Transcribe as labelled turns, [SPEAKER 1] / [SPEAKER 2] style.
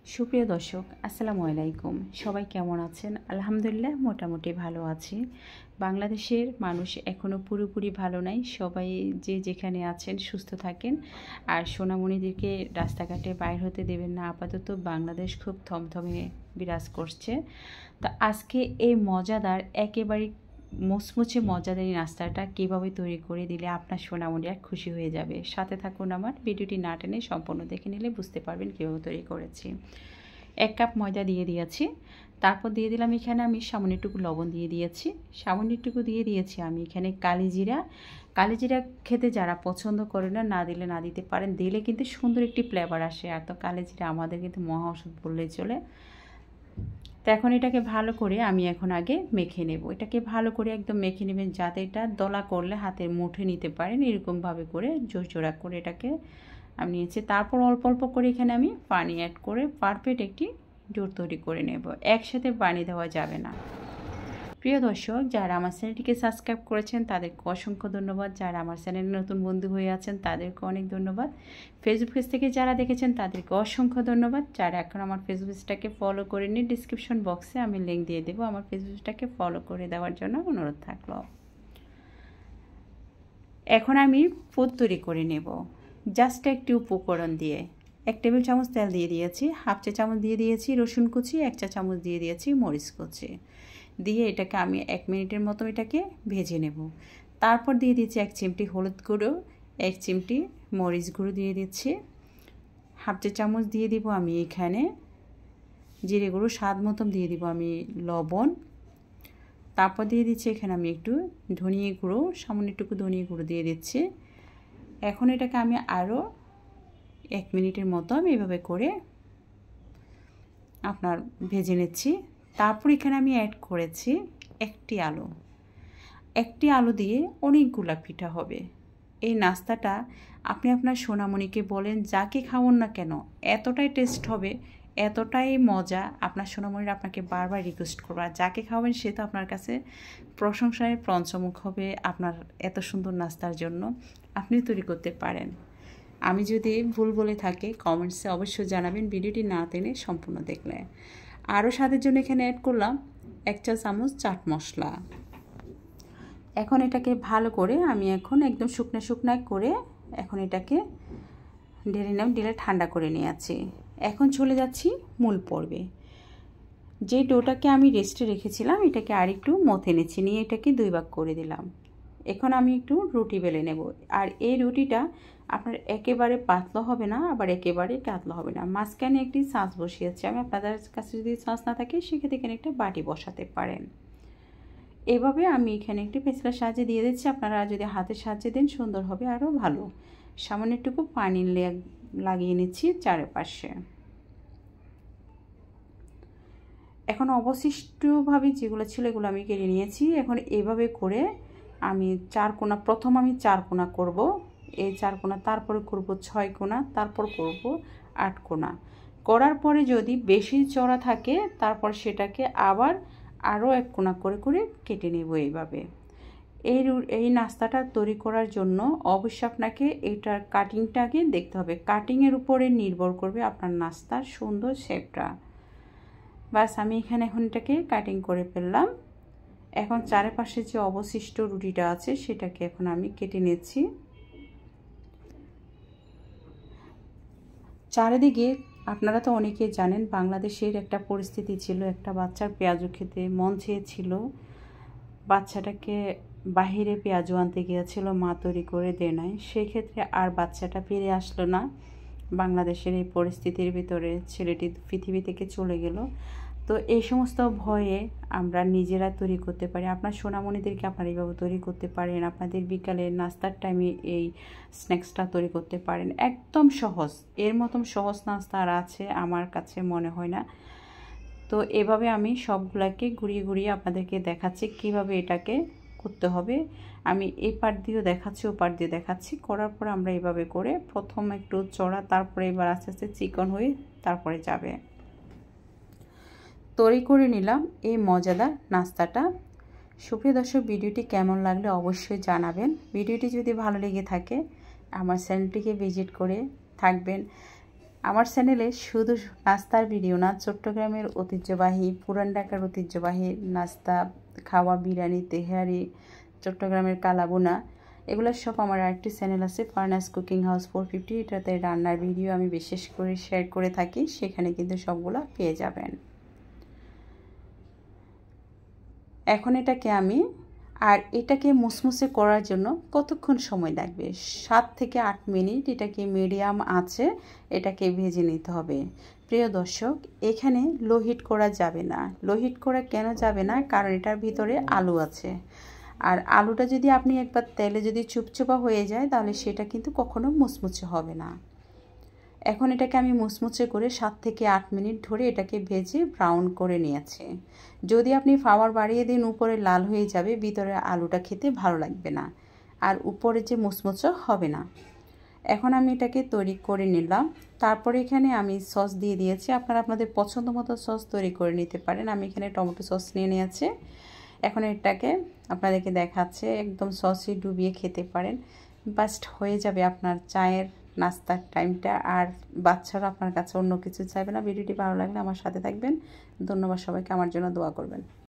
[SPEAKER 1] সুপ্রিয় দর্শক, আসসালামু আলাইকুম। সবাই কেমন আছেন? আলহামদুলিল্লাহ মোটামুটি ভালো আছি। বাংলাদেশের মানুষ এখনও পুরোপুরি ভালো নাই। সবাই যে যেখানে আছেন সুস্থ থাকেন। আর সোনামণিদেরকে রাস্তাঘাটে বাইর হতে দেবেন না। আপাতত বাংলাদেশ খুব থমথমে বিরাজ করছে। তো আজকে এই মজাদার একেবারে মুচমুচে মজাদার এই নাস্তাটা কীভাবে তৈরি করে দিলে আপনার সোনামণি আর খুশি হয়ে যাবে। সাথে থাকুন, আমার ভিডিওটি না টেনে সম্পূর্ণ দেখে নিলে বুঝতে পারবেন কীভাবে তৈরি করেছি। 1 কাপ ময়দা দিয়ে দিয়েছি। তারপর দিয়ে দিলাম এখানে আমি সামান্য একটু লবণ দিয়ে দিয়েছি। সামান্য একটু দিয়ে দিয়েছি আমি এখানে কালিজিরা। কালিজিরা খেতে যারা পছন্দ করে না, না দিলে না দিতে পারেন, দিলে কিন্তু সুন্দর একটি ফ্লেভার আসে। আর তো কালিজিরা আমাদের কিন্তু মহা ওষুধ বললেই চলে। তো এখন এটাকে ভালো করে আমি এখন আগে মেখে নেব। এটাকে ভালো করে একদম মেখে নেবেন, যাতে এটা দলা করলে হাতের মুঠে নিতে পারেন। এরকমভাবে করে জোড়া করে এটাকে আমি নিয়েছি। তারপর অল্প অল্প করে এখানে আমি পানি অ্যাড করে পারফেক্ট একটি ডো তৈরি করে নেব। একসাথে পানি দেওয়া যাবে না। প্রিয় দর্শক, যারা আমার চ্যানেলটিকে সাবস্ক্রাইব করেছেন তাদেরকে অসংখ্য ধন্যবাদ। যারা আমার চ্যানেলে নতুন বন্ধু হয়ে আছেন তাদেরকে অনেক ধন্যবাদ। ফেসবুক পেজ থেকে যারা দেখেছেন তাদেরকে অসংখ্য ধন্যবাদ। যারা এখন আমার ফেসবুক পেজটাকে ফলো করেনি, ডিসক্রিপশন বক্সে আমি লিঙ্ক দিয়ে দেবো। আমার ফেসবুক পেজটাকে ফলো করে দেওয়ার জন্য অনুরোধ থাকলো। এখন আমি পুর তৈরি করে নেব। জাস্ট একটি উপকরণ দিয়ে 1 টেবিল চামচ তেল দিয়ে দিয়েছি, হাফ চা চামচ দিয়ে দিয়েছি রসুন কুচি, 1 চা চামচ দিয়ে দিয়েছি মরিচ কুচি, দিয়ে এটাকে আমি 1 মিনিটের মতো এটাকে ভেজে নেব। তারপর দিয়ে দিচ্ছি 1 চিমটি হলুদ গুঁড়ো, 1 চিমটি মরিচ গুঁড়ো দিয়ে দিচ্ছি, হাফ চা চামচ দিয়ে দিব আমি এখানে জিরে গুঁড়ো, স্বাদ মতন দিয়ে দিব আমি লবণ। তারপর দিয়ে দিচ্ছি এখানে আমি একটু ধনিয়া গুঁড়ো, সামান্য একটু ধনিয়া গুঁড়ো দিয়ে দিচ্ছি। এখন এটাকে আমি আরও 1 মিনিটের মতো আমি এভাবে করে আপনার ভেজে নিচ্ছি। তারপর এখানে আমি অ্যাড করেছি একটি আলু দিয়ে অনেকগুলা পিঠা হবে। এই নাস্তাটা আপনি আপনার সোনামণিকে বলেন, যাকে খাওয়ান না কেন, এতটাই টেস্ট হবে, এতটাই মজা, আপনার সোনামণির আপনাকে বারবার রিকোয়েস্ট করবে। আর যাকে খাওয়াবেন সে তো আপনার কাছে প্রশংসায় পঞ্চমুখ হবে আপনার এত সুন্দর নাস্তার জন্য। আপনি তৈরি করতে পারেন। আমি যদি ভুল বলে থাকি কমেন্টসে অবশ্যই জানাবেন, ভিডিওটি না টেনে সম্পূর্ণ দেখলে। আরও স্বাদের জন্য এখানে অ্যাড করলাম 1 চা চামচ চাট মশলা। এখন এটাকে ভালো করে আমি এখন একদম শুকনা করে এখন এটাকে ঢেলে ঠান্ডা করে নিয়েছি। এখন চলে যাচ্ছি মূল পর্বে। যে ডোটাকে আমি রেস্টে রেখেছিলাম এটাকে আর একটু মথে নিচ্ছি, নিয়ে এটাকে 2 ভাগ করে দিলাম। এখন আমি একটু রুটি বেলে নেব। আর এই রুটিটা আপনার একেবারে পাতলা হবে না, আবার একেবারে কাতলা হবে না, মাঝখানে একটি ছাঁচ বসিয়েছি আমি। আপনাদের কাছে যদি ছাঁচ না থাকে সেক্ষেত্রে এখানে একটা বাটি বসাতে পারেন। এভাবে আমি এখানে একটি পেছলার সাহায্যে দিয়ে দিচ্ছি। আপনারা যদি হাতের সাহায্যে দেন সুন্দর হবে, আরও ভালো। সামান্য একটু পানি লাগিয়ে নিচ্ছি চারপাশে। এখন অবশিষ্টভাবে যেগুলো ছিল এগুলো আমি কেটে নিয়েছি। এখন এভাবে করে আমি 4 কোণা, প্রথম আমি 4 কোণা করব, এই 4 কোণা, তারপরে করব 6 কোণা, তারপর করব 8 কোণা। করার পরে যদি বেশি চওড়া থাকে তারপর সেটাকে আবার আরও 1 কোণা করে করে কেটে নেব এইভাবে। এই নাস্তাটা তৈরি করার জন্য অবশ্যই আপনাকে এটার কাটিংটাকে দেখতে হবে। কাটিংয়ের উপরে নির্ভর করবে আপনার নাস্তার সুন্দর শেপটা। বাস আমি এখানে এখন এটাকে কাটিং করে ফেললাম। এখন চারপাশে যে অবশিষ্ট রুটিটা আছে সেটাকে এখন আমি কেটে নিচ্ছি। চারিদিকে আপনারা তো অনেকেই জানেন বাংলাদেশের একটা পরিস্থিতি ছিল, একটা বাচ্চার পেঁয়াজু খেতে মন চেয়েছিল। বাচ্চাটাকে বাহিরে পেঁয়াজু আনতে গিয়েছিল, মা তৈরি করে দেয় নাই। সেক্ষেত্রে আর বাচ্চাটা ফিরে আসলো না। বাংলাদেশের এই পরিস্থিতির ভিতরে ছেলেটি পৃথিবী থেকে চলে গেল। তো এই সমস্ত ভয়ে আমরা নিজেরা তৈরি করতে পারি। আপনার সোনামণিদেরকে আপনারা এইভাবে তৈরি করতে পারেন। আপনাদের বিকালে নাস্তার টাইমে এই স্ন্যাক্সটা তৈরি করতে পারেন। একদম সহজ, এর মতন সহজ নাস্তা আর আছে আমার কাছে মনে হয় না। তো এভাবে আমি সবগুলাকে ঘুরিয়ে ঘুরিয়ে আপনাদেরকে দেখাচ্ছি কিভাবে এটাকে করতে হবে। আমি এই পার্ট দিয়েও দেখাচ্ছি, ও পার্ট দিয়ে দেখাচ্ছি। করার পর আমরা এইভাবে করে প্রথম একটু চড়া, তারপরে এবার আস্তে আস্তে চিকন হয়ে তারপরে যাবে। তৈরি করে নিলাম এই মজাদার নাস্তাটা। সুপ্রিয় দর্শক, ভিডিওটি কেমন লাগলে অবশ্যই জানাবেন। ভিডিওটি যদি ভালো লেগে থাকে আমার চ্যানেলটিকে ভিজিট করে থাকবেন। আমার চ্যানেলে শুধু নাস্তার ভিডিও না, চট্টগ্রামের ঐতিহ্যবাহী, পুরান ঢাকার ঐতিহ্যবাহী নাস্তা, খাওয়া, বিরিয়ানি, তেহারি, চট্টগ্রামের কালাবোনা, এগুলো সব আমার আরেকটি চ্যানেল আছে ফারনাস কুকিং হাউস 450। এটাতে রান্নার ভিডিও আমি বিশেষ করে শেয়ার করে থাকি, সেখানে কিন্তু সবগুলো পেয়ে যাবেন। এখন এটাকে আমি এটাকে মুসমুসে করার জন্য কতক্ষণ সময় লাগবে? 7 থেকে 8 মিনিট এটাকে মিডিয়াম আঁচে এটাকে ভেজে নিতে হবে। প্রিয় দর্শক, এখানে লো হিট করা যাবে না। লো হিট করা কেন যাবে না? কারণ এটার ভিতরে আলু আছে, আর আলুটা যদি আপনি একবার তেলে যদি চুপচুপা হয়ে যায় তাহলে সেটা কিন্তু কখনো মুচমুচে হবে না। এখন এটাকে আমি মুচমুচে করে 7 থেকে 8 মিনিট ধরে এটাকে ভেজে ব্রাউন করে নিয়েছি। যদি আপনি পাওয়ার বাড়িয়ে দিন, উপরে লাল হয়ে যাবে, ভিতরে আলুটা খেতে ভালো লাগবে না, আর উপরে যে মুচমুচে হবে না। এখন আমি এটাকে তৈরি করে নিলাম। তারপরে এখানে আমি সস দিয়ে দিয়েছি। আপনারা আপনাদের পছন্দ মতো সস তৈরি করে নিতে পারেন। আমি এখানে টমেটো সস নিয়ে নিয়েছি। এখন এটাকে আপনাদেরকে দেখাচ্ছে, একদম সসে ডুবিয়ে খেতে পারেন। বাস্ট হয়ে যাবে আপনার চায়ের নাস্তার টাইমটা, আর বাচ্চারা আপনার কাছে অন্য কিছু চাইবে না। ভিডিওটি ভালো লাগলে আমার সাথে থাকবেন। ধন্যবাদ সবাইকে, আমার জন্য দোয়া করবেন।